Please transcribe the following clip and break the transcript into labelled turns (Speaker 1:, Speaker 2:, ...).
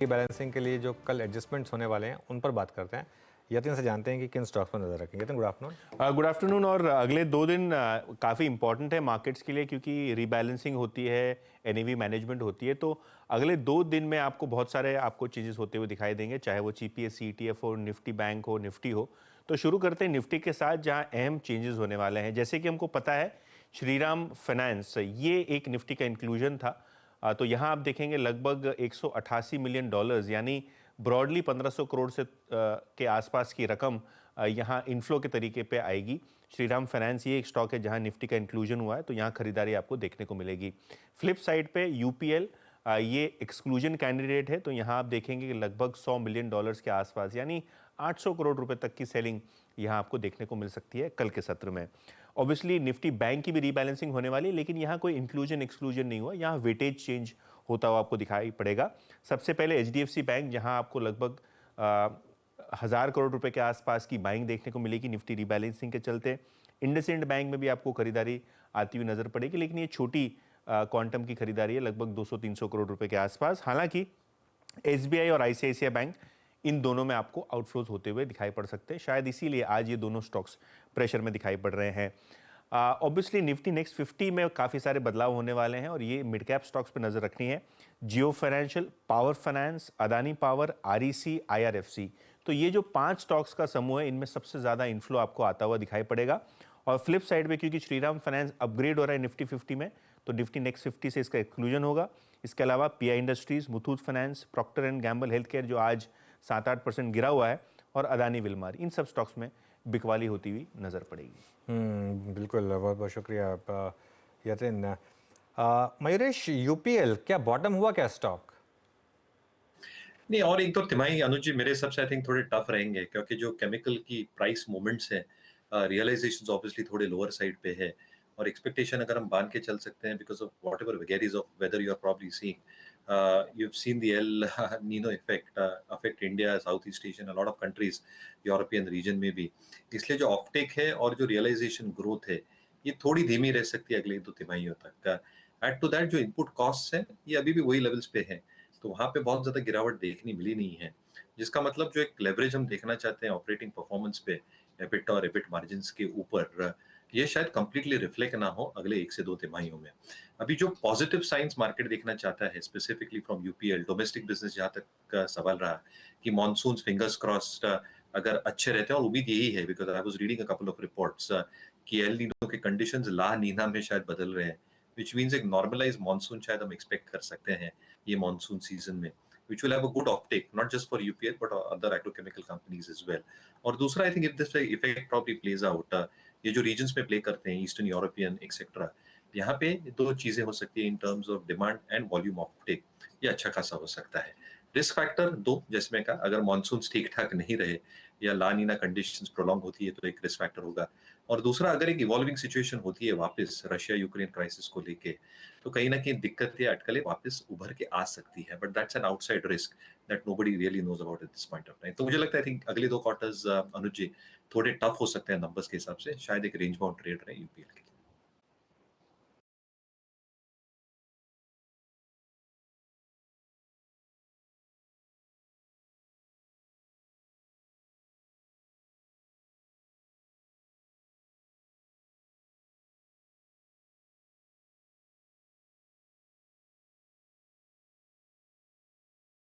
Speaker 1: Balancing के लिए जो कल एडजस्टमेंट्स होने वाले हैं उन पर बात करते हैं। यतिन से जानते हैं कि किन स्टॉक्स पर नजर रखेंगे। Yatin, good afternoon.
Speaker 2: Good afternoon. और अगले 2 दिन काफ़ी इंपॉर्टेंट है मार्केट्स के लिए, क्योंकि रीबैलेंसिंग होती है, एनएवी मैनेजमेंट होती है। तो अगले 2 दिन में आपको बहुत सारे चेंजेस होते हुए दिखाई देंगे, चाहे वो जीपीएस, सीटीएफ हो, निफ्टी बैंक हो, निफ्टी हो। तो शुरू करते हैं निफ्टी के साथ, जहां अहम चेंजेस होने वाले हैं। जैसे कि हमको पता है, श्रीराम फाइनेंस ये एक निफ्टी का इंक्लूजन था। तो यहाँ आप देखेंगे लगभग $188 मिलियन, यानी ब्रॉडली 1500 करोड़ से के आसपास की रकम यहाँ इनफ्लो के तरीके पे आएगी। श्रीराम फाइनेंस ये एक स्टॉक है जहाँ निफ्टी का इंक्लूजन हुआ है, तो यहाँ खरीदारी आपको देखने को मिलेगी। फ्लिप साइड पे यूपीएल ये एक्सक्लूजन कैंडिडेट है, तो यहाँ आप देखेंगे कि लगभग $100 मिलियन के आसपास, यानी 800 करोड़ रुपए तक की सेलिंग यहाँ आपको देखने को मिल सकती है कल के सत्र में। ऑब्वियसली निफ्टी बैंक की भी रीबैलेंसिंग होने वाली है, लेकिन यहाँ कोई इंक्लूजन एक्सक्लूजन नहीं हुआ, यहाँ वेटेज चेंज होता हुआ आपको दिखाई पड़ेगा। सबसे पहले एचडीएफसी बैंक, जहाँ आपको लगभग 1000 करोड़ रुपए के आसपास की बाइंग देखने को मिलेगी निफ्टी रीबैलेंसिंग के चलते। इंडसइंड बैंक में भी आपको खरीदारी आती हुई नजर पड़ेगी, लेकिन ये छोटी क्वांटम की खरीदारी है, लगभग 200-300 करोड़ रुपए के आसपास। हालांकि एसबीआई और आईसीआईसीआई बैंक, इन दोनों में आपको आउटफ्लोज होते हुए दिखाई पड़ सकते हैं। शायद इसीलिए आज ये दोनों स्टॉक्स प्रेशर में दिखाई पड़ रहे हैं। ऑब्वियसली निफ्टी नेक्स्ट 50 में काफ़ी सारे बदलाव होने वाले हैं, और ये मिड कैप स्टॉक्स पे नजर रखनी है। Jio financial, power finance, Adani power, REC, IRFC, तो ये जो 5 स्टॉक्स का समूह है, इनमें सबसे ज़्यादा इन्फ्लो आपको आता हुआ दिखाई पड़ेगा। और फ्लिप साइड पे, क्योंकि श्रीराम फाइनेंस अपग्रेड हो रहा है निफ्टी 50 में, तो निफ्टी नेक्स्ट 50 से इसका एक्सक्लूजन होगा। इसके अलावा PI Industries, Muthoot finance, Procter and Gamble health care जो आज 7-8% गिरा हुआ है, और अदानी विल्मार, इन सब स्टॉक्स में बिकवाली होती हुई नजर पड़ेगी।
Speaker 1: बिल्कुल, बहुत बहुत शुक्रिया यतिन। मयूरेश, यूपीएल क्या बॉटम हुआ क्या स्टॉक?
Speaker 3: नहीं, और एक दो तिमाही अनुज जी मेरे हिसाब से आई थिंक थोड़े टफ रहेंगे, क्योंकि जो केमिकल की प्राइस मूवमेंट्स है, रियलाइजेशंस ऑब्वियसली थोड़े लोअर साइड पे है, और एक्सपेक्टेशन अगर हम बांध के चल सकते हैं because of whatever vagaries of weather you are probably seeing, you have seen the El Nino effect affect India, South East Asian, a lot of countries, European region में भी। इसलिए जो ऑफटेक है और जो रियलाइजेशन ग्रोथ है, ये थोड़ी धीमी रह सकती है अगले 2 तिमाहियों तक। एड टू दैट जो इनपुट कॉस्ट है, ये अभी भी वही लेवल्स पे है, तो वहां पे बहुत ज्यादा गिरावट देखनी मिली नहीं है, जिसका मतलब जो एक लेवरेज हम देखना चाहते हैं ऑपरेटिंग परफॉर्मेंस पे, एबिट और एबिट मार्जिन्स के ऊपर, ये शायद कंप्लीटली रिफ्लेक्ट ना हो अगले 1 से 2 तिमाहियों में। अभी जो पॉजिटिव साइंस मार्केट देखना चाहता है, specifically from UPL domestic business, जहां तक का सवाल रहा कि मॉनसून फिंगर्स क्रॉस्ड अगर अच्छे रहते हैं, और उम्मीद यही है because I was reading a couple of reports कि एल नीनो के कंडीशंस ला नीना में शायद बदल रहे हैं, विच मीन्स एक नॉर्मलाइज मॉनसून शायद हम एक्सपेक्ट कर सकते हैं ये मॉनसून सीजन में, which will have a good uptake, not just for UPL but other agrochemical companies as well. और दूसरा, I think if this effect probably plays out, ये जो regions में play करते हैं, ईस्टर्न यूरोपियन एक्सेट्रा, यहाँ पे 2 चीजें हो सकती है in terms of demand and volume of tech, ये अच्छा खासा हो सकता है। रिस्क फैक्टर 2, जिसमें का अगर मानसून ठीक ठाक नहीं रहे या ला नीना कंडीशंस प्रोलॉन्ग होती है, तो एक रिस्क फैक्टर होगा। और दूसरा, अगर एक इवॉल्विंग सिचुएशन होती है वापस रशिया यूक्रेन क्राइसिस को लेके, तो कहीं ना कहीं दिक्कतें अटकलें वापस उभर के आ सकती है, but that's an outside risk that nobody really knows about at this point of time. तो मुझे लगता है आई थिंक अगले 2 क्वार्टर्स अनुज जी थोड़े टफ हो सकते हैं नंबर्स के हिसाब से, शायद एक रेंज बाउंड ट्रेड रहे यूपीएल के लिए।